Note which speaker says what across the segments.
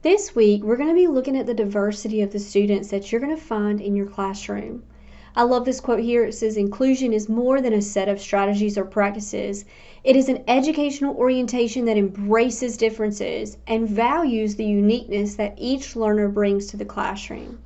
Speaker 1: This week, we're going to be looking at the diversity of the students that you're going to find in your classroom. I love this quote here. It says, "Inclusion is more than a set of strategies or practices. It is an educational orientation that embraces differences and values the uniqueness that each learner brings to the classroom."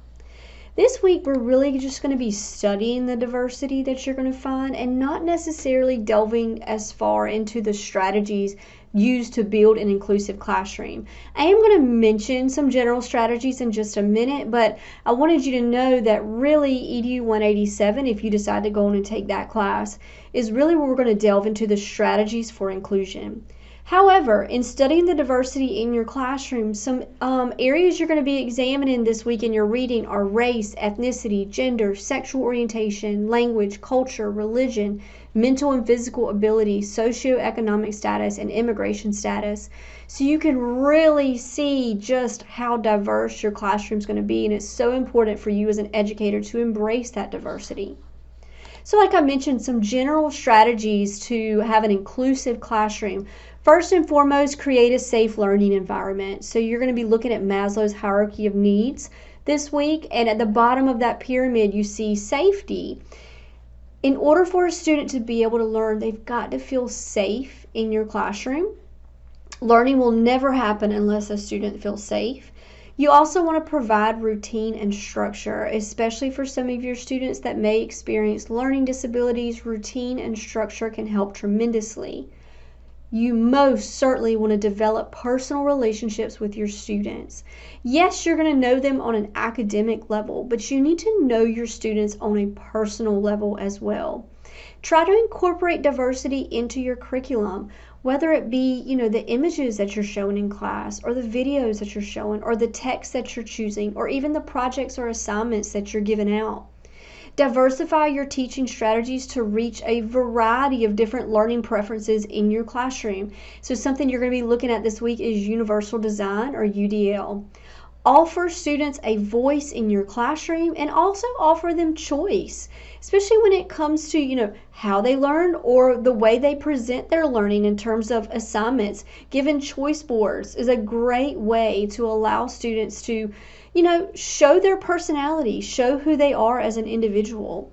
Speaker 1: This week, we're really just going to be studying the diversity that you're going to find and not necessarily delving as far into the strategies used to build an inclusive classroom. I am going to mention some general strategies in just a minute, but I wanted you to know that really EDU 187, if you decide to go on and take that class, is really where we're going to delve into the strategies for inclusion. However, in studying the diversity in your classroom, some areas you're going to be examining this week in your reading are race, ethnicity, gender, sexual orientation, language, culture, religion, mental and physical ability, socioeconomic status, and immigration status. So you can really see just how diverse your classroom is going to be, and it's so important for you as an educator to embrace that diversity. So like I mentioned, some general strategies to have an inclusive classroom. First and foremost, create a safe learning environment. So you're going to be looking at Maslow's hierarchy of needs this week, and at the bottom of that pyramid you see safety. In order for a student to be able to learn, they've got to feel safe in your classroom. Learning will never happen unless a student feels safe. You also want to provide routine and structure, especially for some of your students that may experience learning disabilities. Routine and structure can help tremendously. You most certainly want to develop personal relationships with your students. Yes, you're going to know them on an academic level, but you need to know your students on a personal level as well. Try to incorporate diversity into your curriculum, whether it be, the images that you're showing in class, or the videos that you're showing, or the text that you're choosing, or even the projects or assignments that you're giving out. Diversify your teaching strategies to reach a variety of different learning preferences in your classroom. So something you're going to be looking at this week is Universal Design, or UDL. Offer students a voice in your classroom and also offer them choice, especially when it comes to, how they learn or the way they present their learning in terms of assignments. Given choice boards is a great way to allow students to, show their personality, show who they are as an individual.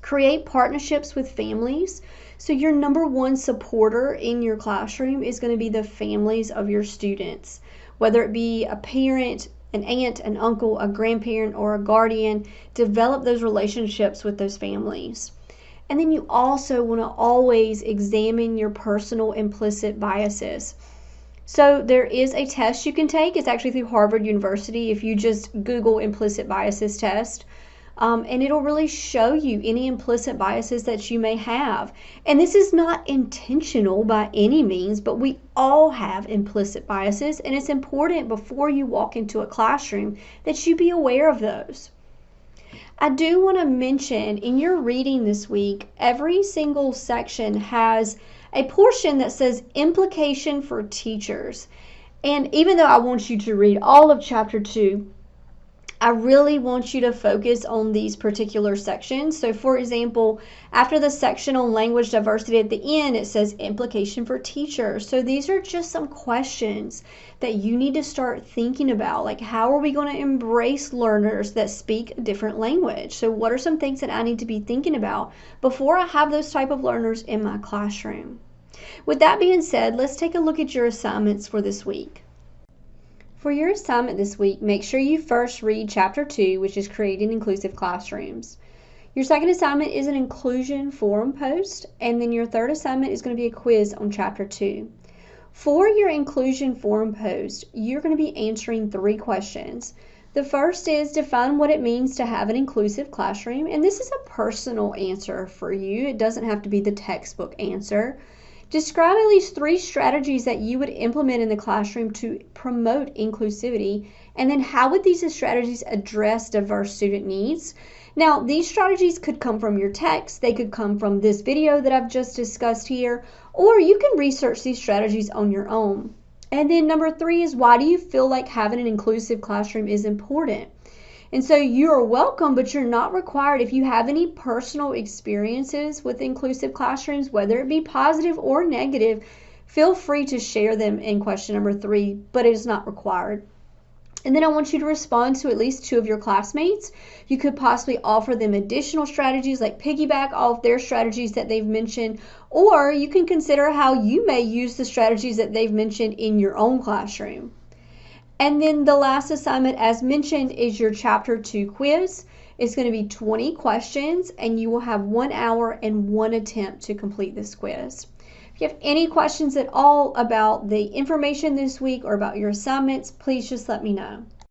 Speaker 1: Create partnerships with families. So your number one supporter in your classroom is going to be the families of your students. Whether it be a parent, an aunt, an uncle, a grandparent, or a guardian, develop those relationships with those families. And then you also want to always examine your personal implicit biases. So there is a test you can take. It's actually through Harvard University. If you just Google implicit biases test, and it'll really show you any implicit biases that you may have. And this is not intentional by any means, but we all have implicit biases, and it's important before you walk into a classroom that you be aware of those. I do want to mention in your reading this week, every single section has a portion that says implication for teachers. And even though I want you to read all of chapter 2, I really want you to focus on these particular sections. So for example, after the section on language diversity at the end, it says implication for teachers. So these are just some questions that you need to start thinking about. Like, how are we going to embrace learners that speak a different language? So what are some things that I need to be thinking about before I have those type of learners in my classroom? With that being said, let's take a look at your assignments for this week. For your assignment this week, make sure you first read Chapter 2, which is Creating Inclusive Classrooms. Your second assignment is an inclusion forum post, and then your third assignment is going to be a quiz on Chapter 2. For your inclusion forum post, you're going to be answering 3 questions. The first is define what it means to have an inclusive classroom, and this is a personal answer for you. It doesn't have to be the textbook answer. Describe at least 3 strategies that you would implement in the classroom to promote inclusivity, and then how would these strategies address diverse student needs? Now, these strategies could come from your text, they could come from this video that I've just discussed here, or you can research these strategies on your own. And then number 3 is, why do you feel like having an inclusive classroom is important? And so you're welcome, but you're not required. If you have any personal experiences with inclusive classrooms, whether it be positive or negative, feel free to share them in question number 3, but it is not required. And then I want you to respond to at least 2 of your classmates. You could possibly offer them additional strategies, like piggyback off their strategies that they've mentioned, or you can consider how you may use the strategies that they've mentioned in your own classroom. And then the last assignment, as mentioned, is your Chapter 2 quiz. It's going to be 20 questions, and you will have 1 hour and 1 attempt to complete this quiz. If you have any questions at all about the information this week or about your assignments, please just let me know.